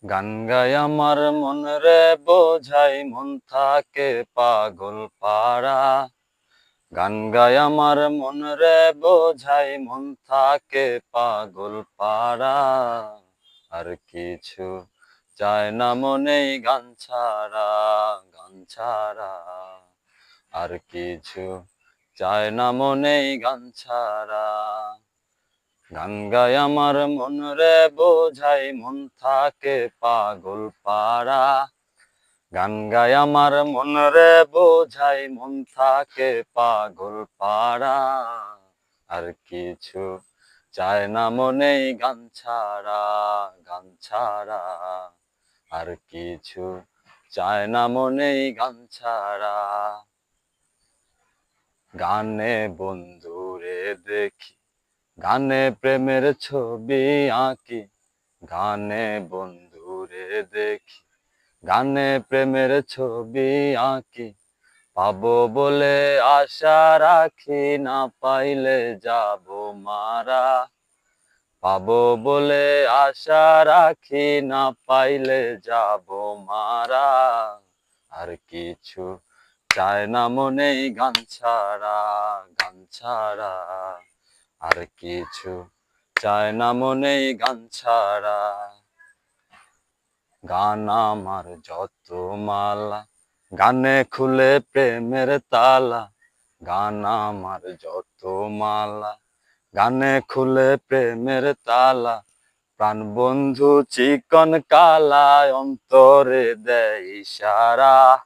গান গায় আমার মন রে বোঝাই মন থাকে পাগল পাড়া। গান গায় আমার মন রে বোঝাই মন থাকে পাগল পাড়া। আর কিছু চায় না মনেই গান ছাড়া, গান ছাড়া। আর কিছু চায় না মনেই গান ছাড়া। গান গায় আমার মন রে বোঝাই মন থাকে পাগল পাড়া। গান গায় আমার মন রে বোঝাই মন থাকে পাগল পাড়া। আর কিছু চায় না মনেই গান ছাড়া, গান ছাড়া। আর কিছু চায় না মনেই গান ছাড়া। গানে বন্ধুরে দেখি, গানে প্রেমের ছবি আঁকি। গানে বন্ধুরে দেখি, গানে প্রেমের ছবি আঁকি। পাবো বলে আশা রাখি, না পাইলে যাব মারা। পাবো বলে আশা রাখি, না পাইলে যাব মারা। আর কিছু চায় না মনেই গান ছাড়া, গান ছাড়া। আর কিছু চায় না মনেই গান ছাড়া। গান আমার যত মালা, গানে খুলে প্রেমের তালা। গান আমার যত মালা, গানে খুলে প্রেমের তালা। প্রাণ বন্ধু চিকন কালা, অন্তরে দেয় ইশারা।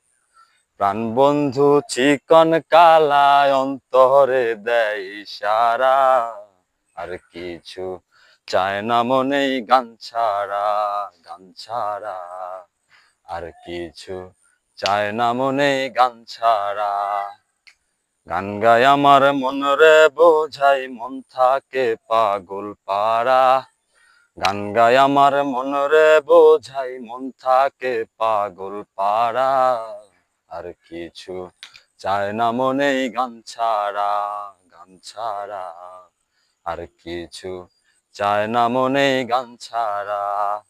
প্রাণ বন্ধু চিকন কালা, অন্তরে দেয় ইশারা। আর কিছু চায় না মনেই গান ছাড়া, গান ছাড়া। আর কিছু চায় না মনেই গান ছাড়া। গান গায় আমার মন রে বোঝাই মন থাকে পাগল পাড়া। গান গায় আমার মন রে বোঝাই মন থাকে পাগল পাড়া। আর কিছু চায় না মনেই গান ছাড়া, গান ছাড়া। আর কিছু চায় না মনেই গান ছাড়া।